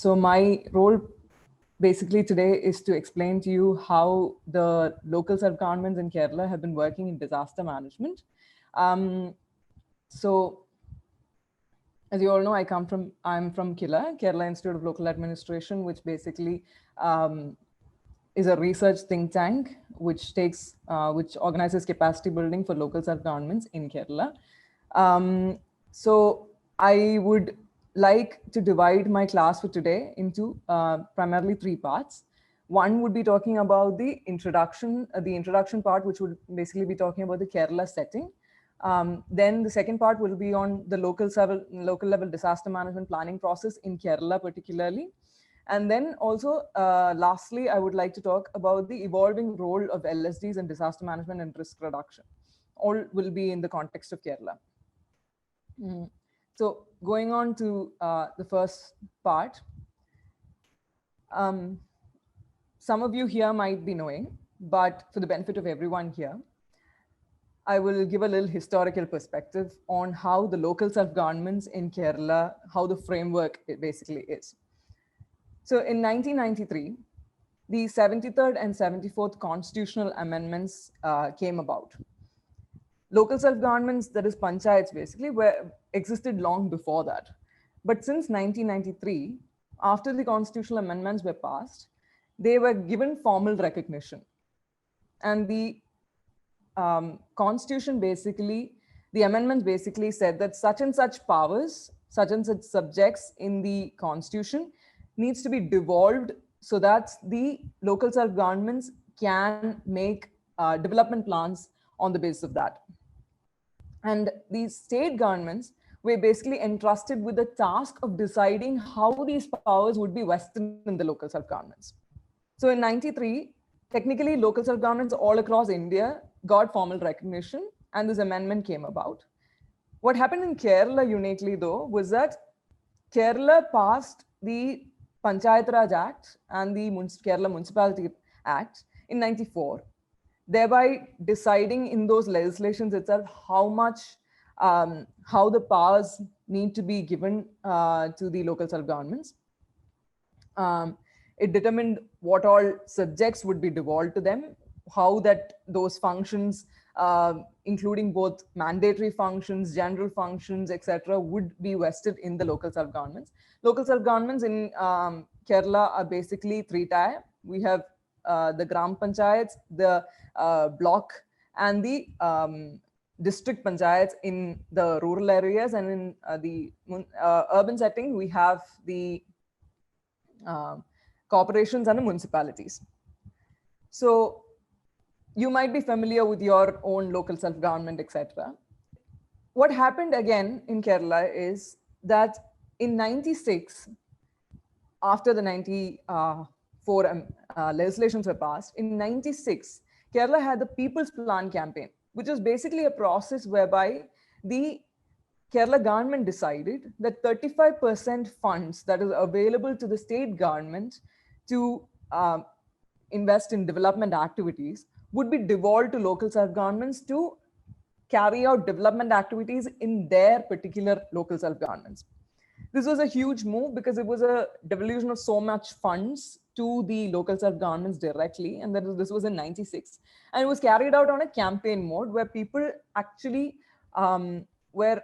So my role basically today is to explain to you how the local self-governments in Kerala have been working in disaster management. Um, so as you all know, I'm from KILA, Kerala Institute of Local Administration, which basically is a research think tank which organizes capacity building for local self-governments in Kerala. So I would like to divide my class for today into primarily three parts. One would be talking about the introduction part, which would basically be talking about the Kerala setting. Then the second part will be on the local level disaster management planning process in Kerala particularly. And then also, lastly, I would like to talk about the evolving role of LSDs in disaster management and risk reduction. All will be in the context of Kerala. So going on to the first part, some of you here might be knowing, but for the benefit of everyone here, I will give a little historical perspective on how the local self-governments in Kerala, how the framework it basically is. So in 1993, the 73rd and 74th constitutional amendments came about. Local self-governments, that is panchayats basically, existed long before that. But since 1993, after the constitutional amendments were passed, they were given formal recognition. And the constitution basically, the amendments basically said that such and such powers, such and such subjects in the constitution needs to be devolved so that the local self-governments can make development plans on the basis of that. And these state governments were basically entrusted with the task of deciding how these powers would be vested in the local self-governments. So in 93, technically local self-governments all across India got formal recognition and this amendment came about. What happened in Kerala uniquely though was that Kerala passed the Panchayat Raj Act and the Kerala Municipality Act in 94, thereby deciding in those legislations itself how the powers need to be given to the local self-governments. It determined what all subjects would be devolved to them, how that those functions, including both mandatory functions, general functions, etc., would be vested in the local self-governments. Local self-governments in Kerala are basically three-tier. We have the Gram Panchayats, the block, and the district panchayats in the rural areas, and in the urban setting, we have the corporations and the municipalities. So you might be familiar with your own local self-government, etc. What happened again in Kerala is that in 96, after the 94 legislations were passed, in 96, Kerala had the People's Plan campaign, which was basically a process whereby the Kerala government decided that 35% funds that is available to the state government to invest in development activities would be devolved to local self-governments to carry out development activities in their particular local self-governments. This was a huge move because it was a devolution of so much funds to the local self-governments directly, and this was in 96. And it was carried out on a campaign mode where people actually were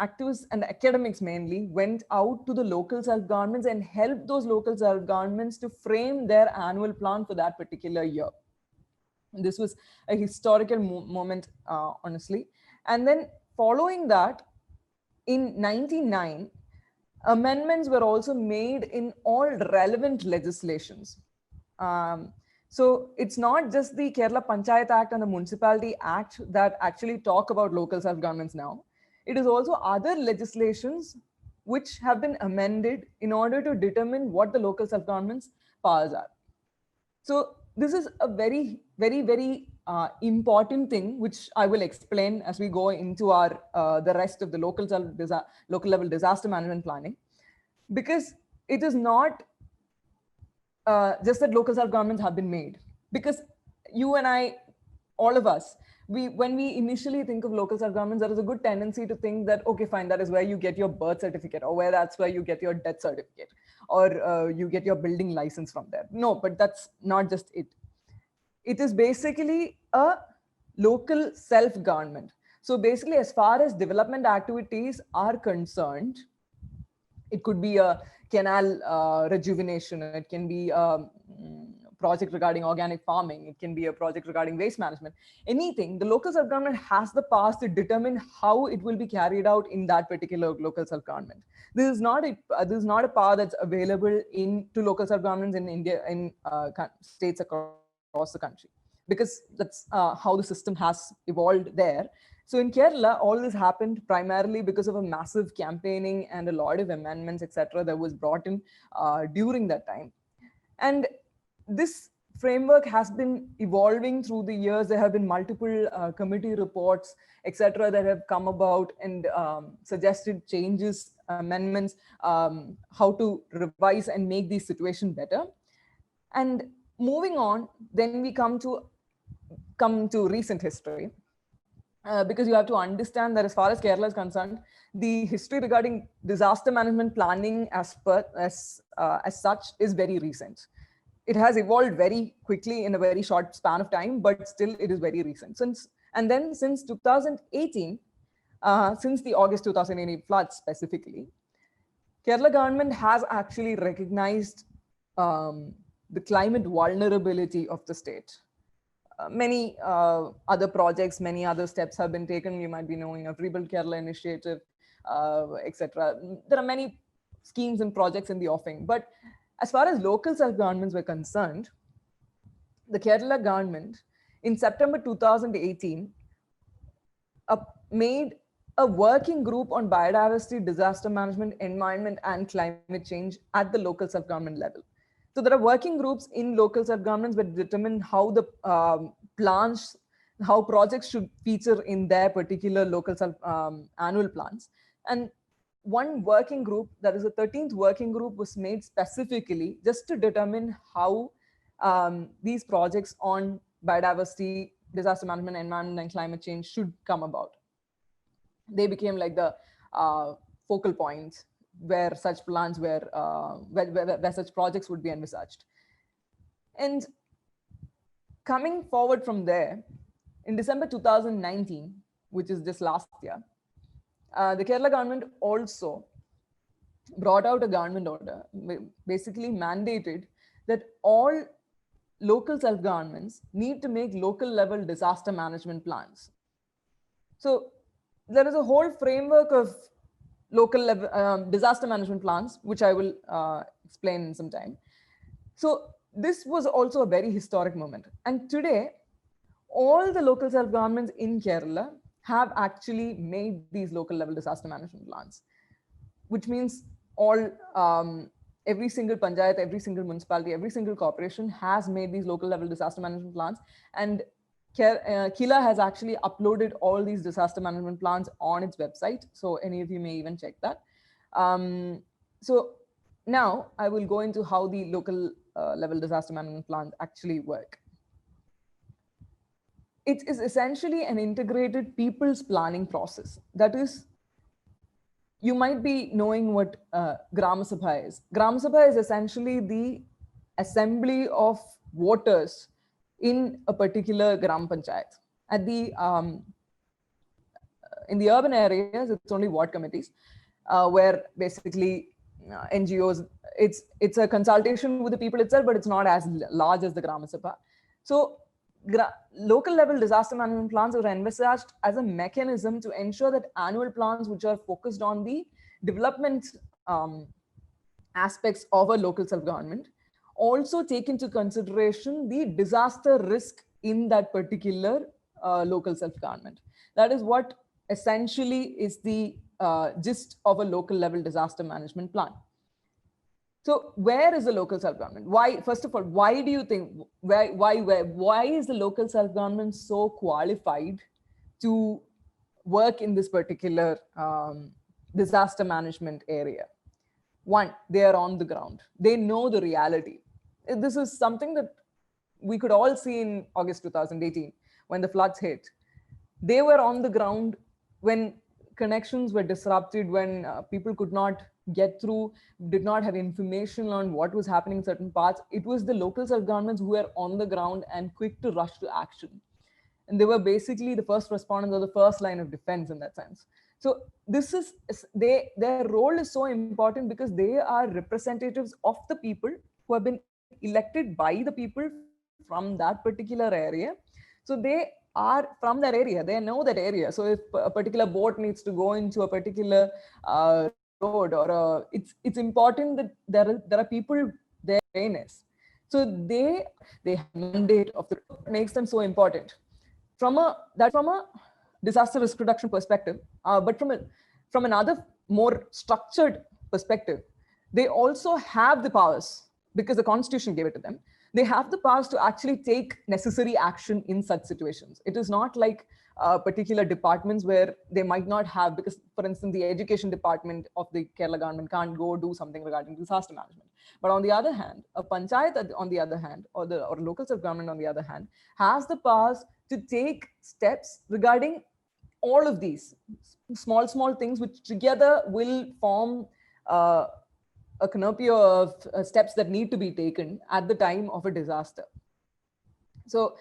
activists and academics mainly went out to the local self-governments and helped those local self-governments to frame their annual plan for that particular year. And this was a historical moment, honestly. And then following that, in 99, amendments were also made in all relevant legislations. So it's not just the Kerala Panchayat Act and the Municipality Act that actually talk about local self-governments now. It is also other legislations which have been amended in order to determine what the local self-government's powers are. So this is a very, very, very important thing, which I will explain as we go into our the rest of the local level disaster management planning, because it is not just that local self-governments have been made. Because you and I, all of us, when we initially think of local self-governments, there is a good tendency to think that, okay, fine, that is where you get your birth certificate, or that's where you get your death certificate. or you get your building license from there. No, but that's not just it. It is basically a local self-government. So basically, as far as development activities are concerned, it could be a canal rejuvenation, it can be a project regarding organic farming, it can be a project regarding waste management, anything. The local self-government has the powers to determine how it will be carried out in that particular local self-government. This is not a power that's available in to local self-governments in India, in states across the country, because that's how the system has evolved there. So in Kerala, all this happened primarily because of a massive campaigning and a lot of amendments, etc., that was brought in during that time. And this framework has been evolving through the years. There have been multiple committee reports, etc., that have come about and suggested changes, amendments, how to revise and make the situation better. And moving on, then we come to recent history. Because you have to understand that as far as Kerala is concerned, the history regarding disaster management planning as such is very recent. It has evolved very quickly in a very short span of time, but still it is very recent. Since 2018, since the August 2018 floods specifically, Kerala government has actually recognized the climate vulnerability of the state. Many other projects, many other steps have been taken. You might be knowing of Rebuild Kerala initiative, etc. There are many schemes and projects in the offing. But as far as local self-governments were concerned, the Kerala government in September 2018 made a working group on biodiversity, disaster management, environment, and climate change at the local self-government level. So there are working groups in local self-governments that determine how the plans, how projects should feature in their particular local annual plans. And one working group, that is the 13th working group, was made specifically just to determine how these projects on biodiversity, disaster management, environment, and climate change should come about. They became like the focal points where such plans were, where such projects would be envisaged. And coming forward from there, in December 2019, which is just last year, the Kerala government also brought out a government order, basically mandated that all local self-governments need to make local level disaster management plans. So there is a whole framework of local level disaster management plans, which I will explain in some time. So this was also a very historic moment. And today, all the local self-governments in Kerala have actually made these local level disaster management plans, which means every single panchayat, every single municipality, every single corporation has made these local level disaster management plans. And KILA has actually uploaded all these disaster management plans on its website. So any of you may even check that. So now I will go into how the local level disaster management plans actually work. It is essentially an integrated people's planning process. That is, you might be knowing what Gram Sabha is. Gram Sabha is essentially the assembly of voters in a particular Gram Panchayat. At the in the urban areas, it's only ward committees, where basically NGOs, it's a consultation with the people itself, but it's not as large as the Gram Sabha. So local level disaster management plans are envisaged as a mechanism to ensure that annual plans, which are focused on the development aspects of a local self-government, also take into consideration the disaster risk in that particular local self-government. That is what essentially is the gist of a local level disaster management plan. So where is the local self-government? Why, first of all, why do you think, why is the local self-government so qualified to work in this particular disaster management area? One, they are on the ground. They know the reality. This is something that we could all see in August 2018 when the floods hit. They were on the ground when connections were disrupted, when people could not get through, did not have information on what was happening in certain parts, it was the local self-governments who were on the ground and quick to rush to action. And they were basically the first responders or the first line of defense in that sense. So this is their role is so important because they are representatives of the people who have been elected by the people from that particular area. So they are from that area, they know that area. So if a particular boat needs to go into a particular road, or it's important that there are people there awareness. So they have mandate of the makes them so important from a disaster risk reduction perspective. But from another more structured perspective, they also have the powers, because the constitution gave it to them. They have the powers to actually take necessary action in such situations. It is not like particular departments where they might not have, because for instance, the education department of the Kerala government can't go do something regarding disaster management. But on the other hand, a panchayat on the other hand, or local self-government on the other hand, has the powers to take steps regarding all of these small things, which together will form a canopy of steps that need to be taken at the time of a disaster. So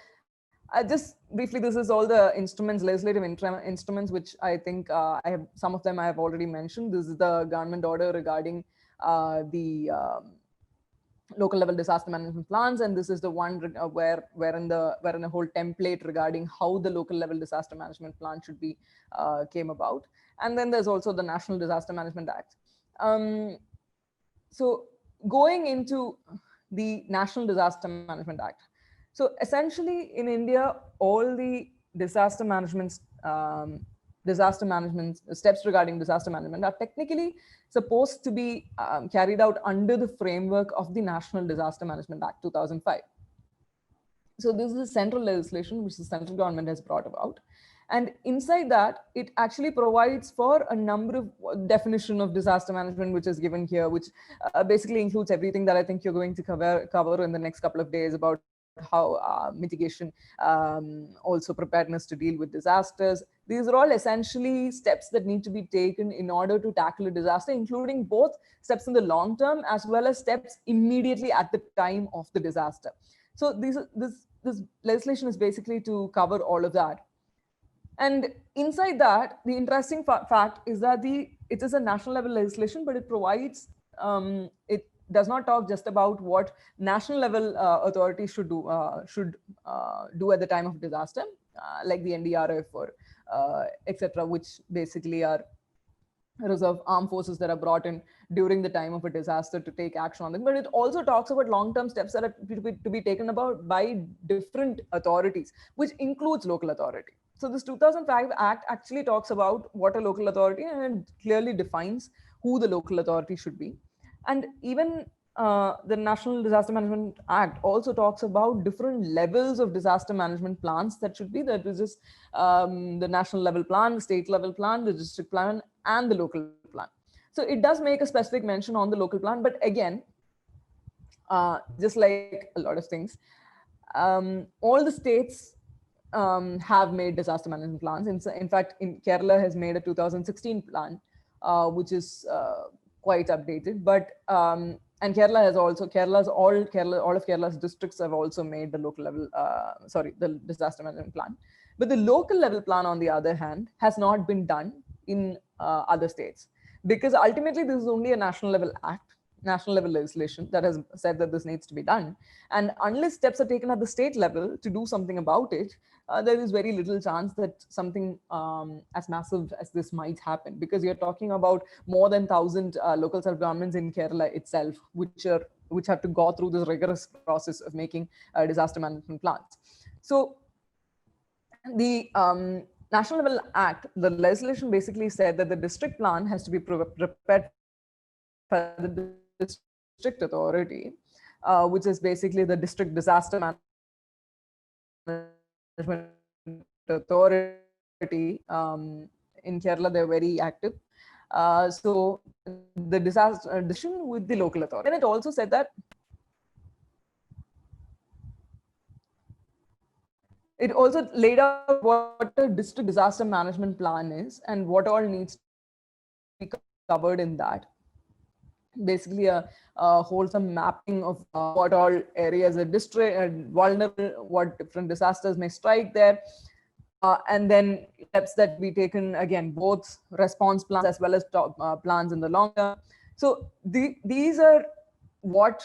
just briefly, this is all the instruments, legislative instruments, which I think I have, some of them I have already mentioned. This is the government order regarding the local level disaster management plans, and this is the one wherein a whole template regarding how the local level disaster management plan should be came about. And then there's also the National Disaster Management Act. So going into the National Disaster Management Act. So essentially in India, all the disaster management steps regarding disaster management are technically supposed to be carried out under the framework of the National Disaster Management Act 2005. So this is a central legislation which the central government has brought about. And inside that, it actually provides for a number of definition of disaster management, which is given here, which basically includes everything that I think you're going to cover in the next couple of days about how mitigation, also preparedness to deal with disasters. These are all essentially steps that need to be taken in order to tackle a disaster, including both steps in the long term as well as steps immediately at the time of the disaster. So this legislation is basically to cover all of that. And inside that, the interesting fact is that it is a national level legislation, but it provides, it does not talk just about what national level authorities should do at the time of disaster, like the NDRF or etc., which basically are reserve armed forces that are brought in during the time of a disaster to take action on them. But it also talks about long-term steps that are to be taken about by different authorities, which includes local authority. So this 2005 Act actually talks about what a local authority, and it clearly defines who the local authority should be. And even the National Disaster Management Act also talks about different levels of disaster management plans that should be. That is just the national level plan, the state level plan, the district plan, and the local plan. So it does make a specific mention on the local plan, but again, just like a lot of things, all the states have made disaster management plans. In fact, in Kerala has made a 2016 plan, which is quite updated. But and Kerala has also all of Kerala's districts have also made the local level, the disaster management plan. But the local level plan, on the other hand, has not been done in other states, because ultimately this is only a national level act, national level legislation that has said that this needs to be done. And unless steps are taken at the state level to do something about it, there is very little chance that something as massive as this might happen, because you're talking about more than 1,000 local self-governments in Kerala itself, which have to go through this rigorous process of making disaster management plans. So the National Level Act, the legislation basically said that the district plan has to be prepared by the district authority, which is basically the district disaster management authority. In Kerala, they're very active. So the disaster decision with the local authority. And it also said that it also laid out what a district disaster management plan is and what all needs to be covered in that. Basically, a wholesome mapping of what all areas are vulnerable, what different disasters may strike there, and then steps that be taken, again, both response plans as well as plans in the long term. So these are what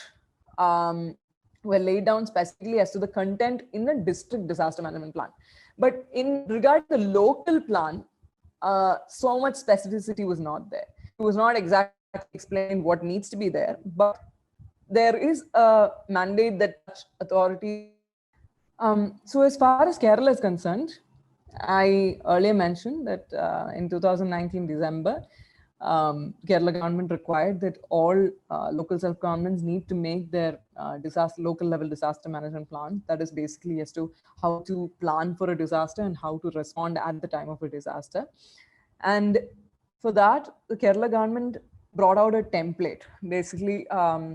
were laid down specifically as to the content in the district disaster management plan. But in regard to the local plan, so much specificity was not there. It was not exactly explained what needs to be there, but there is a mandate that authorities to do. So as far as Kerala is concerned, I earlier mentioned that in 2019 December, Kerala government required that all local self-governments need to make their local level disaster management plan. That is basically as to how to plan for a disaster and how to respond at the time of a disaster. And for that, the Kerala government brought out a template. Basically,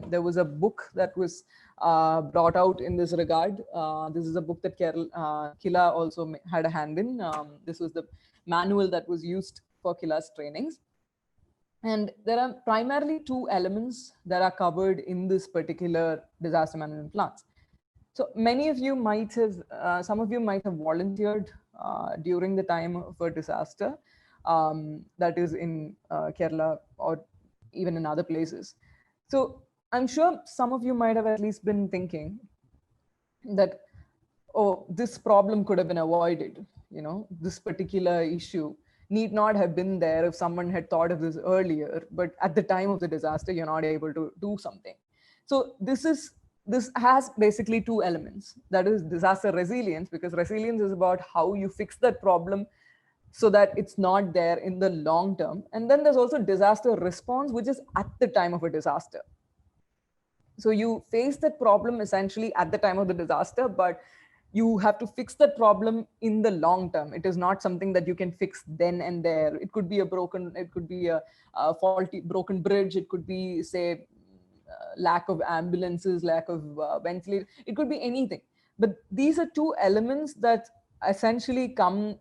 there was a book that was brought out in this regard. This is a book that KILA also had a hand in. This was the manual that was used for KILA's trainings. And there are primarily two elements that are covered in this particular disaster management plans. So many of you might have, some of you might have volunteered during the time of a disaster, that is in Kerala or even in other places. So I'm sure some of you might have at least been thinking that, oh, this problem could have been avoided. You know, this particular issue need not have been there if someone had thought of this earlier, but at the time of the disaster, you're not able to do something. So this has basically two elements. That is disaster resilience, because resilience is about how you fix that problem so that it's not there in the long term. And then there's also disaster response, which is at the time of a disaster. So you face that problem essentially at the time of the disaster, but you have to fix that problem in the long term. It is not something that you can fix then and there. It could be a faulty broken bridge. It could be, say, lack of ambulances, lack of ventilators. It could be anything. But these are two elements that essentially come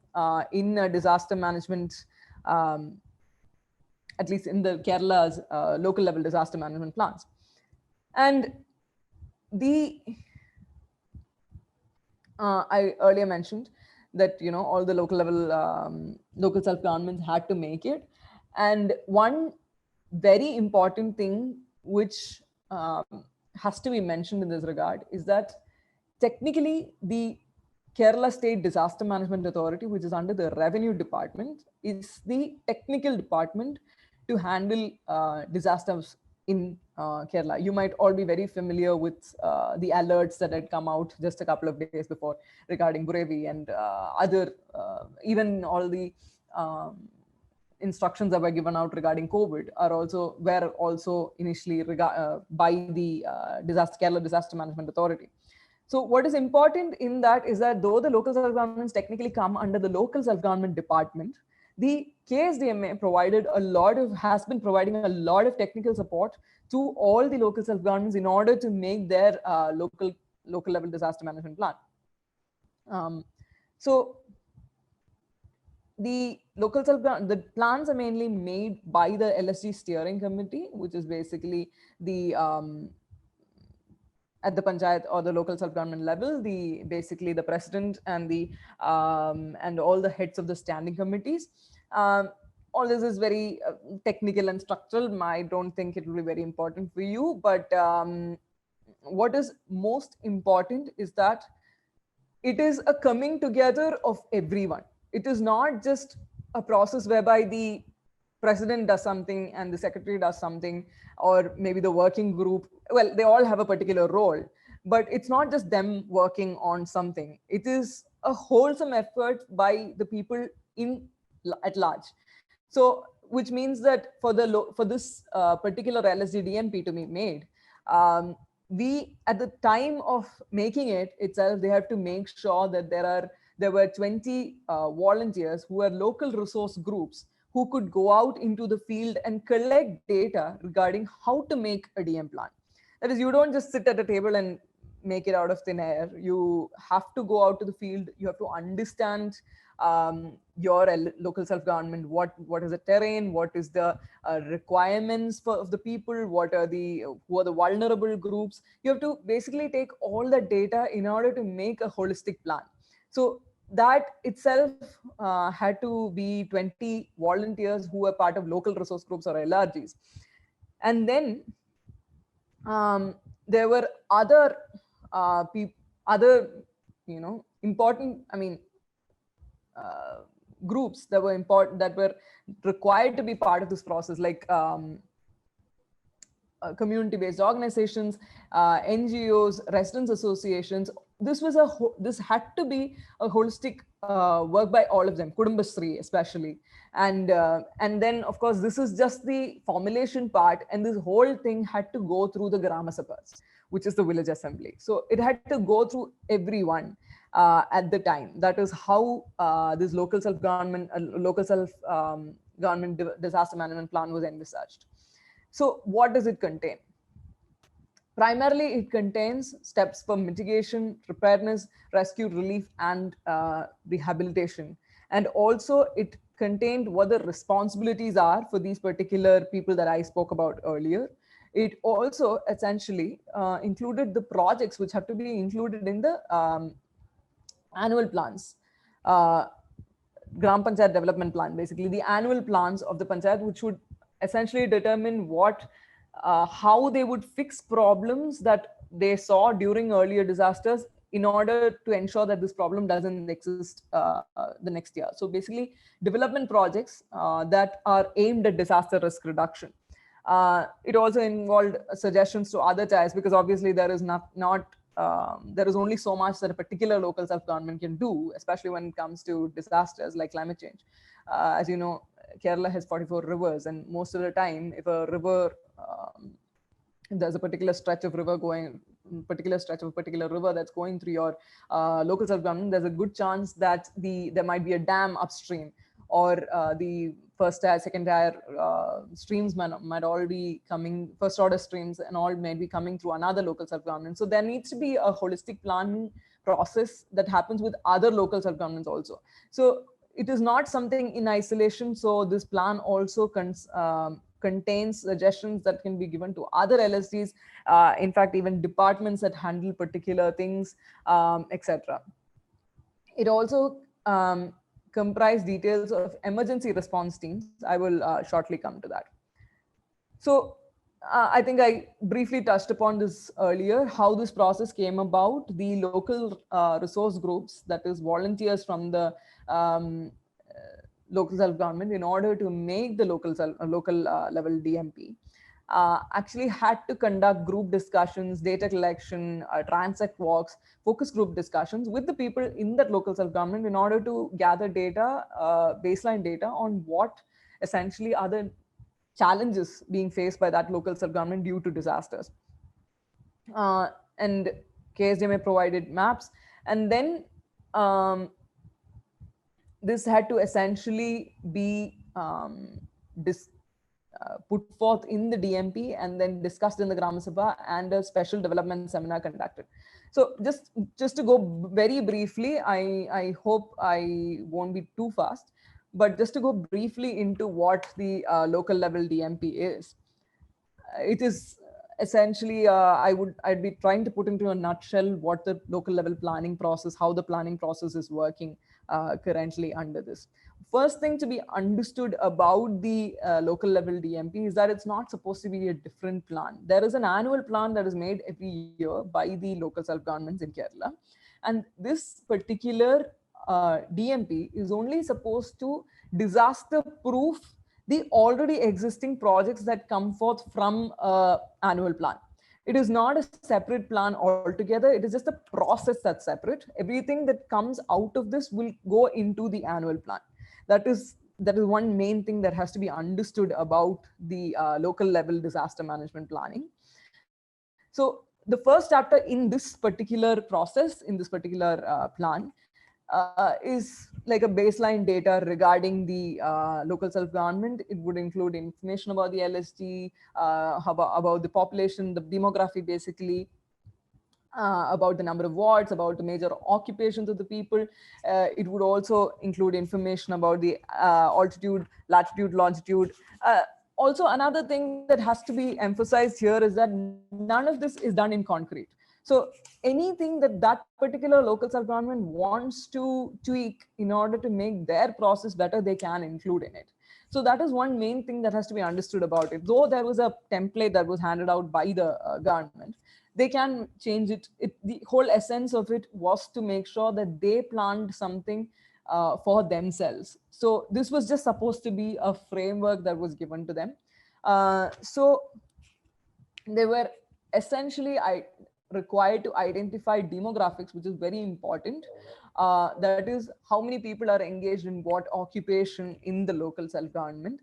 in a disaster management, at least in the Kerala's local level disaster management plans. And I earlier mentioned that, you know, all the local level local self governments had to make it. And one very important thing which has to be mentioned in this regard is that technically the Kerala State Disaster Management Authority, which is under the Revenue Department, is the technical department to handle disasters in Kerala. You might all be very familiar with the alerts that had come out just a couple of days before regarding Burevi and other, even all the instructions that were given out regarding COVID were also initially by the Kerala Disaster Management Authority. So what is important in that is that though the local self-governments technically come under the local self-government department, the KSDMA has been providing a lot of technical support to all the local self-governments in order to make their local level disaster management plan. So the the plans are mainly made by the LSG steering committee, which is basically the at the panchayat or the local self-government level, basically the president and and all the heads of the standing committees. All this is very technical and structural. I don't think it will be very important for you, but what is most important is that it is a coming together of everyone. It is not just a process whereby the president does something and the secretary does something, or maybe the working group. Well, they all have a particular role, but it's not just them working on something. It is a wholesome effort by the people at large. So, which means that for this particular LSD DNP to be made, we at the time of making it itself, they have to make sure that there were 20 volunteers who are local resource groups who could go out into the field and collect data regarding how to make a DM plan. That is, you don't just sit at a table and make it out of thin air. You have to go out to the field. You have to understand your local self-government. What is the terrain? What is the requirements of the people? Who are the vulnerable groups? You have to basically take all the data in order to make a holistic plan. So that itself had to be 20 volunteers who were part of local resource groups or LRGs. And then there were other other important, groups that were important, that were required to be part of this process, like community-based organizations, NGOs, residents associations. This had to be a holistic work by all of them, Kudumbasri especially, and then of course this is just the formulation part, and this whole thing had to go through the Grama Sabhas, which is the village assembly. So it had to go through everyone at the time. That is how this local self-government disaster management plan was envisaged. So what does it contain? Primarily, it contains steps for mitigation, preparedness, rescue, relief, and rehabilitation. And also it contained what the responsibilities are for these particular people that I spoke about earlier. It also essentially included the projects which have to be included in the annual plans. Gram Panchayat development plan, basically the annual plans of the Panchayat, which would essentially determine how they would fix problems that they saw during earlier disasters in order to ensure that this problem doesn't exist the next year. So basically development projects that are aimed at disaster risk reduction. It also involved suggestions to other chairs, because obviously there is there is only so much that a particular local self-government can do, especially when it comes to disasters like climate change. As you know, Kerala has 44 rivers, and most of the time, if a river, there's a particular stretch of river that's going through your local self-government, there's a good chance that there might be a dam upstream, or the first tier, second tier streams might all be coming, first order streams and all may be coming through another local self-government. So there needs to be a holistic planning process that happens with other local self-governments also. So it is not something in isolation. So this plan also contains suggestions that can be given to other LSDs, in fact, even departments that handle particular things, etc. It also comprise details of emergency response teams. I will shortly come to that. So I think I briefly touched upon this earlier, how this process came about. The local resource groups, that is volunteers from the local self-government, in order to make the local level DMP, actually had to conduct group discussions, data collection, transect walks, focus group discussions with the people in that local self-government in order to gather data, baseline data on what essentially are the challenges being faced by that local self-government due to disasters. And KSDMA provided maps, and then this had to essentially be put forth in the DMP and then discussed in the Grama Sabha, and a special development seminar conducted. So just to go very briefly, I hope I won't be too fast, but just to go briefly into what the local level DMP is. It is essentially, I'd be trying to put into a nutshell what the local level planning process, how the planning process is working currently under this. First thing to be understood about the local level DMP is that it's not supposed to be a different plan. There is an annual plan that is made every year by the local self-governments in Kerala. And this particular DMP is only supposed to disaster proof the already existing projects that come forth from annual plan. It is not a separate plan altogether. It is just a process that's separate. Everything that comes out of this will go into the annual plan. That is one main thing that has to be understood about the local level disaster management planning. So the first chapter in this particular process, in this particular plan, is like a baseline data regarding the local self-government. It would include information about the LSD, about the population, the demography basically, about the number of wards, about the major occupations of the people. It would also include information about the altitude, latitude, longitude. Also, another thing that has to be emphasized here is that none of this is done in concrete. So anything that that particular local self-government wants to tweak in order to make their process better, they can include in it. So that is one main thing that has to be understood about it. Though there was a template that was handed out by the government, they can change it. The whole essence of it was to make sure that they planned something for themselves. So this was just supposed to be a framework that was given to them. So they were essentially required to identify demographics, which is very important. That is, how many people are engaged in what occupation in the local self-government.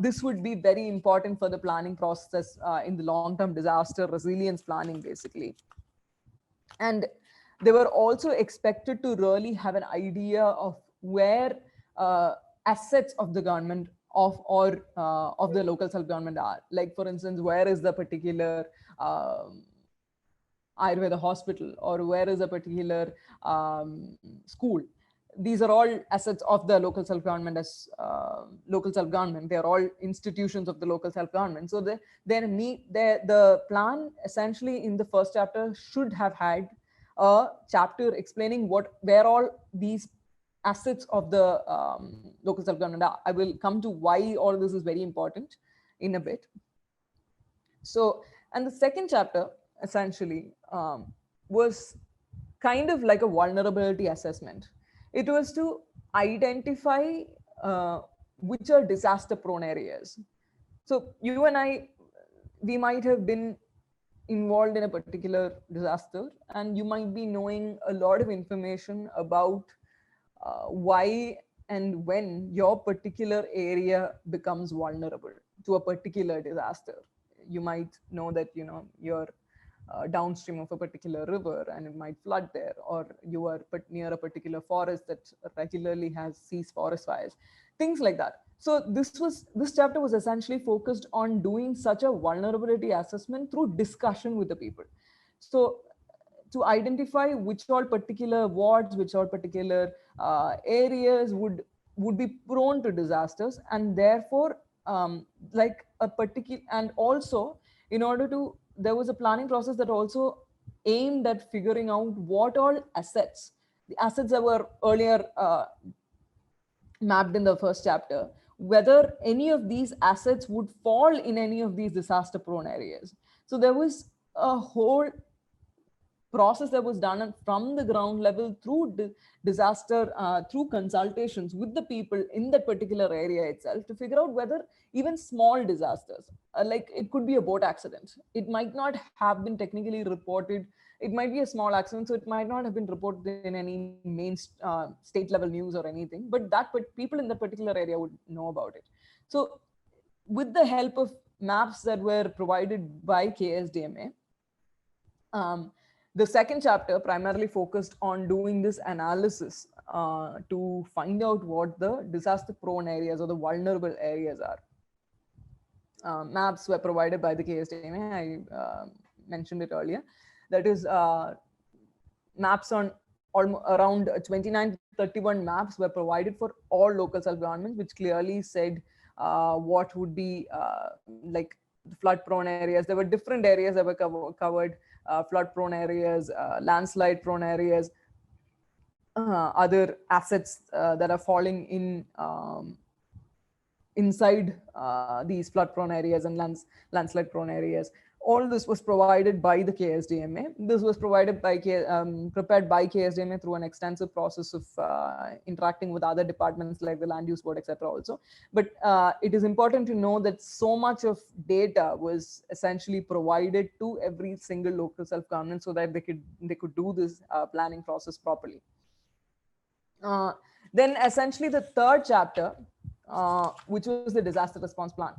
This would be very important for the planning process in the long-term disaster resilience planning, basically. And they were also expected to really have an idea of where assets of the government of the local self-government are. Like, for instance, where is the particular Ayurveda hospital, or where is a particular school. These are all assets of the local self-government. As local self-government, they are all institutions of the local self-government. So the plan essentially in the first chapter should have had a chapter explaining where all these assets of the local self-government are. I will come to why all this is very important in a bit. So, and the second chapter essentially was kind of like a vulnerability assessment. It was to identify which are disaster prone areas. So you and I, we might have been involved in a particular disaster, and you might be knowing a lot of information about why and when your particular area becomes vulnerable to a particular disaster. You might know that you're downstream of a particular river and it might flood there, or you are near a particular forest that regularly has ceased forest fires, things like that. So this chapter was essentially focused on doing such a vulnerability assessment through discussion with the people. So to identify which all particular wards, which all particular areas would be prone to disasters, and therefore like a particular, and also in order to, there was a planning process that also aimed at figuring out what all assets, the assets that were earlier mapped in the first chapter, whether any of these assets would fall in any of these disaster prone areas. So there was a whole process that was done from the ground level through disaster, through consultations with the people in that particular area itself, to figure out whether even small disasters, like it could be a boat accident, it might not have been technically reported, it might be a small accident, so it might not have been reported in any main state level news or anything, but people in that particular area would know about it. So with the help of maps that were provided by KSDMA, the second chapter primarily focused on doing this analysis to find out what the disaster prone areas or the vulnerable areas are. Maps were provided by the KSDMA. I mentioned it earlier. That is, maps on around 29 to 31 maps were provided for all local self-governments, which clearly said what would be like flood prone areas. There were different areas that were covered, flood prone areas, landslide prone areas, other assets that are falling in inside these flood prone areas and landslide prone areas. All this was provided by the KSDMA. This was provided by prepared by KSDMA through an extensive process of interacting with other departments like the land use board, etc. also. But it is important to know that so much of data was essentially provided to every single local self-government so that they could do this planning process properly. Then essentially the third chapter, which was the disaster response plan.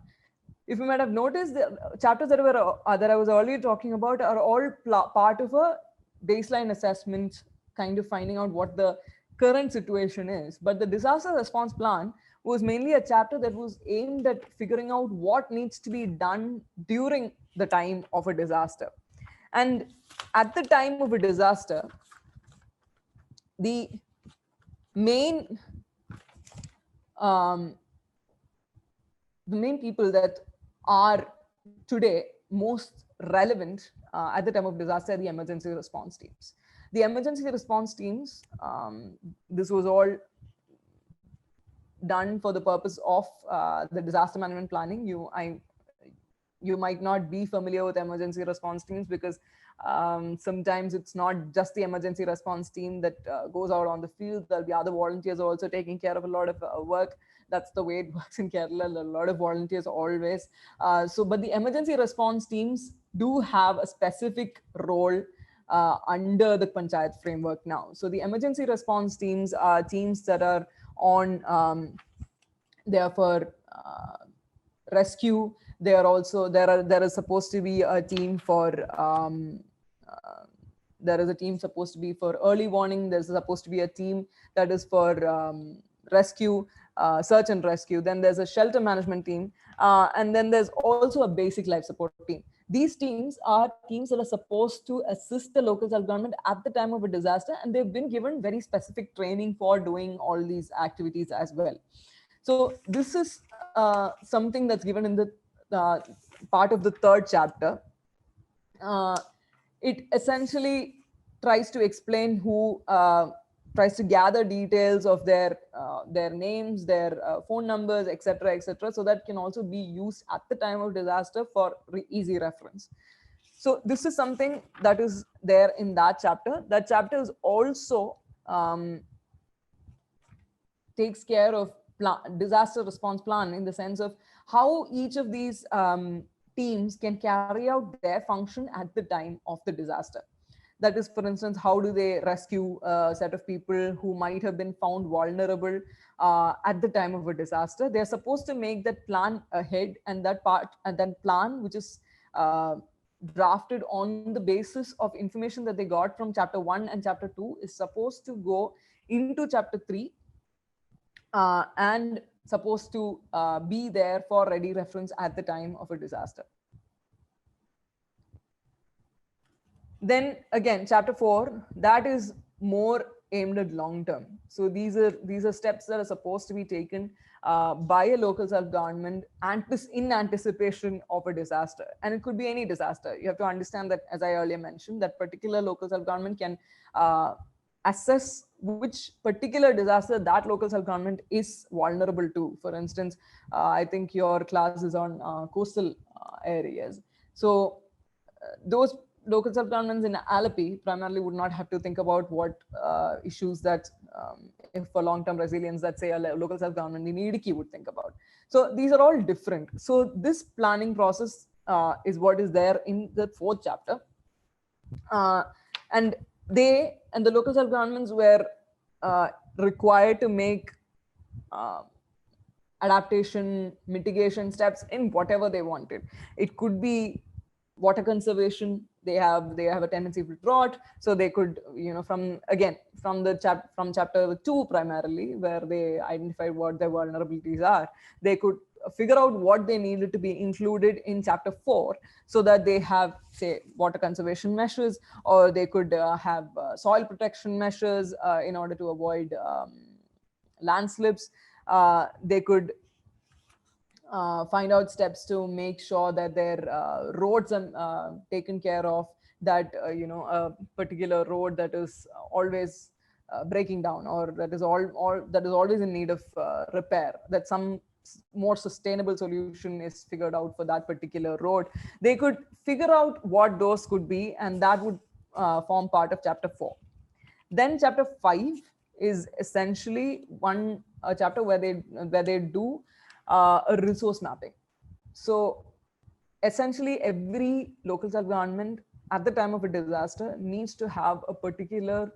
If you might have noticed, the chapters that I was earlier talking about are all part of a baseline assessment, kind of finding out what the current situation is. But the disaster response plan was mainly a chapter that was aimed at figuring out what needs to be done during the time of a disaster. And at the time of a disaster, the main um, the main people that are today most relevant at the time of disaster are the emergency response teams. The emergency response teams, this was all done for the purpose of the disaster management planning. You might not be familiar with emergency response teams because sometimes it's not just the emergency response team that goes out on the field. There'll be other volunteers also taking care of a lot of work. That's the way it works in Kerala. A lot of volunteers always. But the emergency response teams do have a specific role under the panchayat framework now. So the emergency response teams are teams that are on, they are for rescue. They are also, there is supposed to be a team for, there is a team supposed to be for early warning. There's supposed to be a team that is for rescue, search and rescue. Then there's a shelter management team. And then there's also a basic life support team. These teams are teams that are supposed to assist the local self-government at the time of a disaster. And they've been given very specific training for doing all these activities as well. So this is something that's given in the part of the third chapter. It essentially tries to explain who, tries to gather details of their names, their phone numbers, etc., so that can also be used at the time of disaster for easy reference. So this is something that is there in that chapter. That chapter is also takes care of disaster response plan in the sense of how each of these teams can carry out their function at the time of the disaster. That is, for instance, how do they rescue a set of people who might have been found vulnerable at the time of a disaster. They're supposed to make that plan ahead, and that plan, which is drafted on the basis of information that they got from chapter 1 and chapter 2, is supposed to go into chapter 3 and supposed to be there for ready reference at the time of a disaster. Then again, chapter 4, that is more aimed at long term. So these are steps that are supposed to be taken by a local self-government in anticipation of a disaster. And it could be any disaster. You have to understand that, as I earlier mentioned, that particular local self-government can assess which particular disaster that local self-government is vulnerable to. For instance, I think your class is on coastal areas. So those local self-governments in Canalpy primarily would not have to think about what issues that, if for long-term resilience, that say a local self-government in Idiki would think about. So these are all different. So this planning process is what is there in the 4th chapter. And the local self-governments were required to make adaptation, mitigation steps in whatever they wanted. It could be water conservation. They have a tendency to drought, so they could, from chapter 2 primarily, where they identified what their vulnerabilities are, they could figure out what they needed to be included in chapter 4, so that they have, say, water conservation measures, or they could have soil protection measures in order to avoid landslips. They could find out steps to make sure that their roads are taken care of, that a particular road that is always breaking down, or that is always in need of repair, that some more sustainable solution is figured out for that particular road. They could figure out what those could be, and that would form part of chapter 4. Then chapter 5 is essentially a chapter where they do a resource mapping. So essentially, every local self-government at the time of a disaster needs to have a particular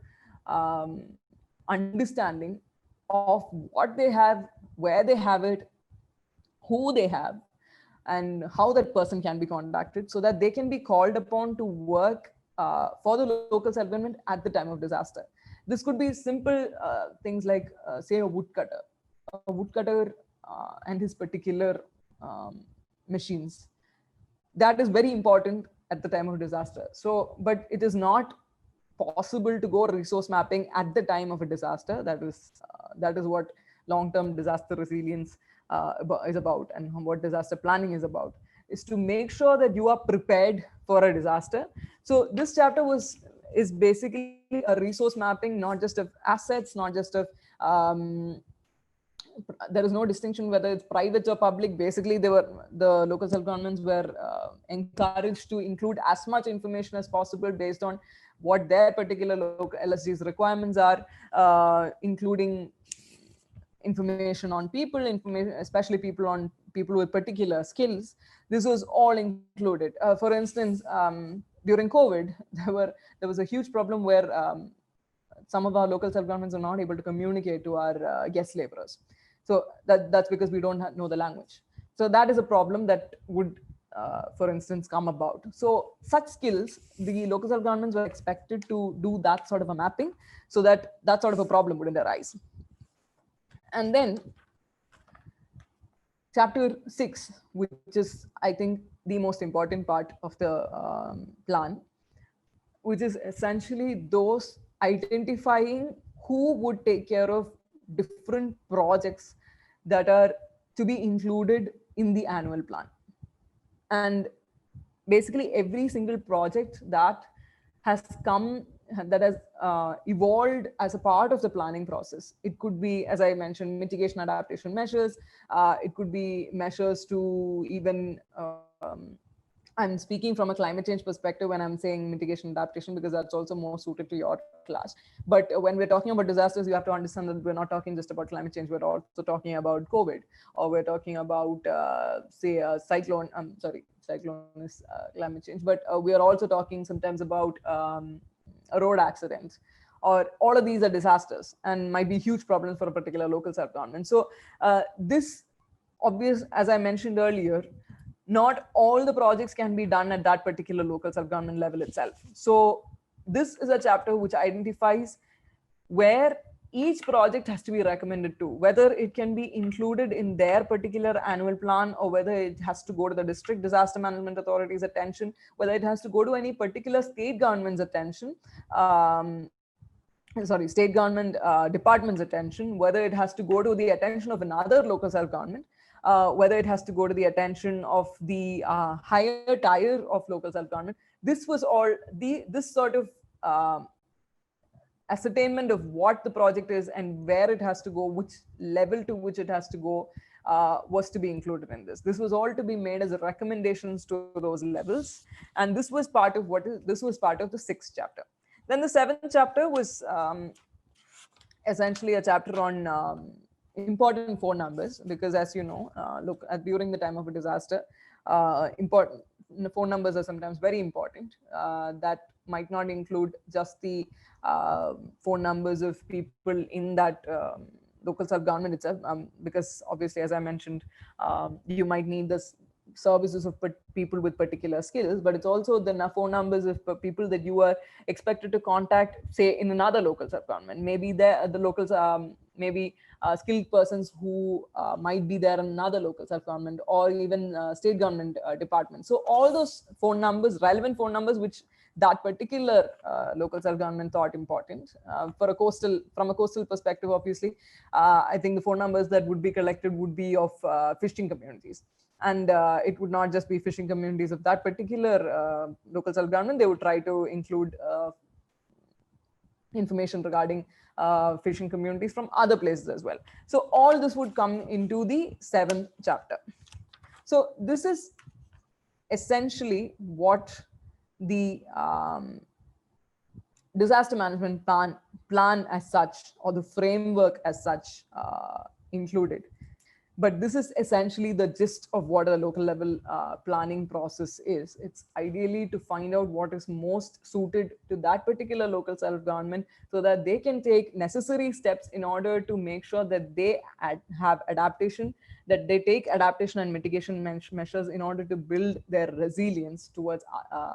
understanding of what they have, where they have it, who they have, and how that person can be contacted, so that they can be called upon to work for the local self-government at the time of disaster. This could be simple things like, say, a woodcutter. A woodcutter and his particular machines. That is very important at the time of disaster. So, but it is not possible to go resource mapping at the time of a disaster. That is what long-term disaster resilience is about, and what disaster planning is about, is to make sure that you are prepared for a disaster. So this chapter is basically a resource mapping, not just of assets, not just of there is no distinction whether it's private or public. Basically, the local self-governments were encouraged to include as much information as possible based on what their particular local LSG's requirements are, including information on people, information, especially people with particular skills. This was all included. For instance, during COVID, there was a huge problem where some of our local self-governments are not able to communicate to our guest laborers. So that's because we don't know the language. So that is a problem that would, for instance, come about. So such skills, the local self-governments were expected to do that sort of a mapping, so that that sort of a problem wouldn't arise. And then chapter 6, which is, I think, the most important part of the plan, which is essentially those identifying who would take care of different projects that are to be included in the annual plan. And basically every single project that has evolved as a part of the planning process. It could be, as I mentioned, mitigation adaptation measures. It could be measures to even I'm speaking from a climate change perspective when I'm saying mitigation adaptation, because that's also more suited to your class. But when we're talking about disasters, you have to understand that we're not talking just about climate change. We're also talking about COVID, or we're talking about, say, a cyclone. Cyclone is climate change. But we are also talking sometimes about a road accident, or all of these are disasters and might be huge problems for a particular local self-government. So this obvious, as I mentioned earlier, not all the projects can be done at that particular local self-government level itself. So this is a chapter which identifies where each project has to be recommended to, whether it can be included in their particular annual plan, or whether it has to go to the district disaster management authority's attention, whether it has to go to any particular state government's attention, state government department's attention, whether it has to go to the attention of another local self-government, whether it has to go to the attention of the higher tier of local self-government. This was all this sort of ascertainment of what the project is and where it has to go, which level to which it has to go, was to be included in this. This was all to be made as recommendations to those levels, and this was part of the 6th chapter. Then the 7th chapter was essentially a chapter on important phone numbers, because as you know, during the time of a disaster, important phone numbers are sometimes very important. That might not include just the phone numbers of people in that local self-government itself, because obviously, as I mentioned, you might need this services of people with particular skills, but it's also the phone numbers of people that you are expected to contact, say, in another local self-government. Maybe the locals, maybe skilled persons who might be there in another local self-government, or even state government departments. So all those phone numbers, relevant phone numbers, which that particular local self-government thought important. From a coastal perspective, obviously, I think the phone numbers that would be collected would be of fishing communities. And it would not just be fishing communities of that particular local self-government. They would try to include information regarding fishing communities from other places as well. So all this would come into the 7th chapter. So this is essentially what the disaster management plan as such, or the framework as such, included. But this is essentially the gist of what a local level planning process is. It's ideally to find out what is most suited to that particular local self-government, so that they can take necessary steps in order to make sure that they have adaptation, that they take adaptation and mitigation measures in order to build their resilience towards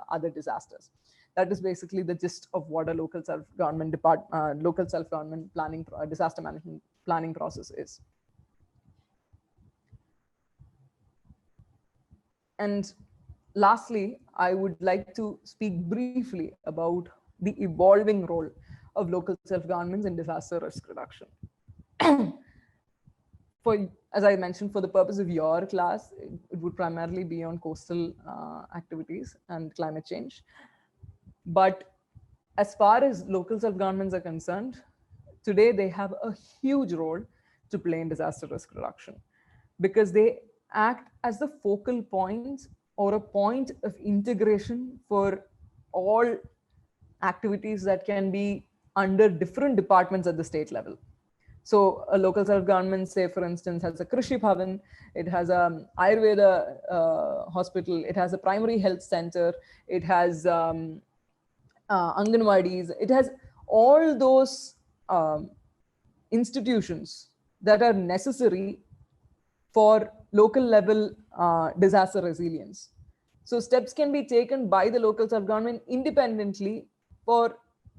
other disasters. That is basically the gist of what a local self-government planning, disaster management planning process is. And lastly, I would like to speak briefly about the evolving role of local self-governments in disaster risk reduction. For, as I mentioned, for the purpose of your class, it would primarily be on coastal activities and climate change. But as far as local self-governments are concerned, today they have a huge role to play in disaster risk reduction because they act as the focal point or a point of integration for all activities that can be under different departments at the state level. So a local self-government, say for instance, has a Krishi Bhavan, it has a Ayurveda hospital, it has a primary health center, it has Anganwadis, it has all those institutions that are necessary for local level disaster resilience. So steps can be taken by the local self-government independently for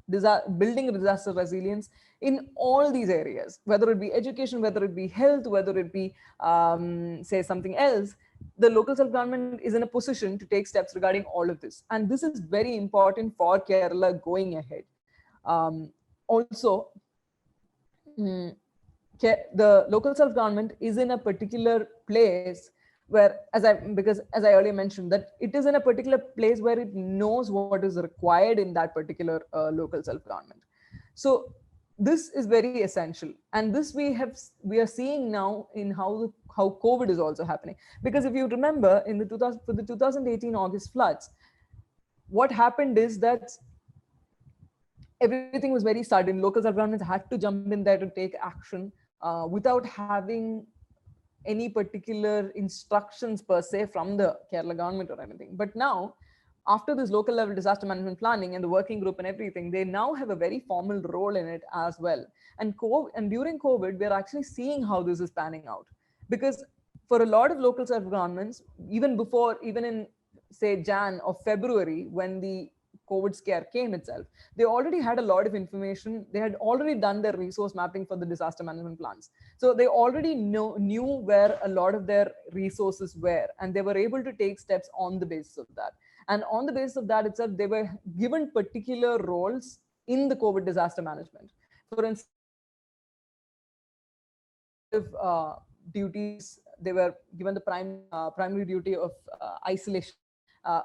building disaster resilience in all these areas, whether it be education, whether it be health, whether it be say something else. The local self-government is in a position to take steps regarding all of this, and this is very important for Kerala going ahead. Also, the local self-government is in a particular place where, because as I earlier mentioned, that it is in a particular place where it knows what is required in that particular local self-government. So this is very essential, and this we are seeing now in how COVID is also happening. Because if you remember, in the 2018 August floods, what happened is that everything was very sudden. Local self-governments had to jump in there to take action without having any particular instructions per se from the Kerala government or anything. But now, after this local level disaster management planning and the working group and everything, they now have a very formal role in it as well. And during COVID, we're actually seeing how this is panning out. Because for a lot of local self-governments, even in say Jan or February, when the COVID scare came itself, they already had a lot of information. They had already done their resource mapping for the disaster management plans. So they already knew where a lot of their resources were, and they were able to take steps on the basis of that. And on the basis of that itself, they were given particular roles in the COVID disaster management. For instance, duties, they were given the primary duty of isolation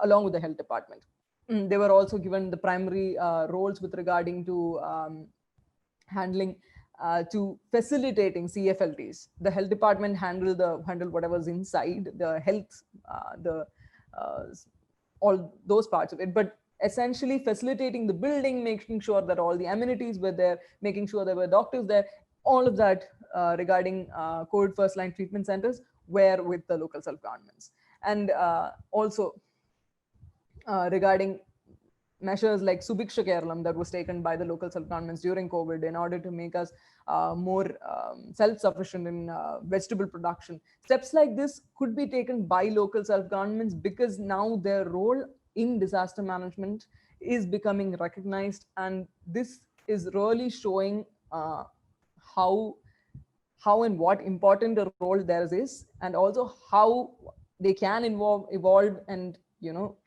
along with the health department. They were also given the primary roles with regarding to handling to facilitating CFLTs. The health department handled whatever's inside the health, all those parts of it, but essentially facilitating the building, making sure that all the amenities were there, making sure there were doctors there, all of that regarding COVID first line treatment centers were with the local self-governments. And also regarding measures like Subiksha Keralam that was taken by the local self-governments during COVID in order to make us more self-sufficient in vegetable production. Steps like this could be taken by local self-governments because now their role in disaster management is becoming recognized, and this is really showing how and what important a role theirs is, and also how they can evolve and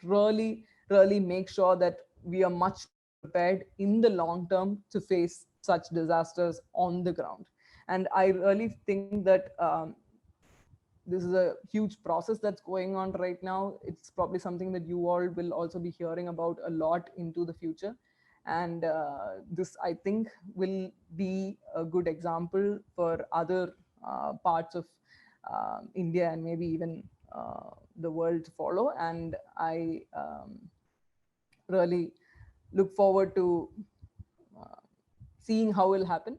really make sure that we are much prepared in the long term to face such disasters on the ground. And I really think that this is a huge process that's going on right now. It's probably something that you all will also be hearing about a lot into the future. And this, I think, will be a good example for other parts of India and maybe even the world to follow. And I really look forward to seeing how it will happen.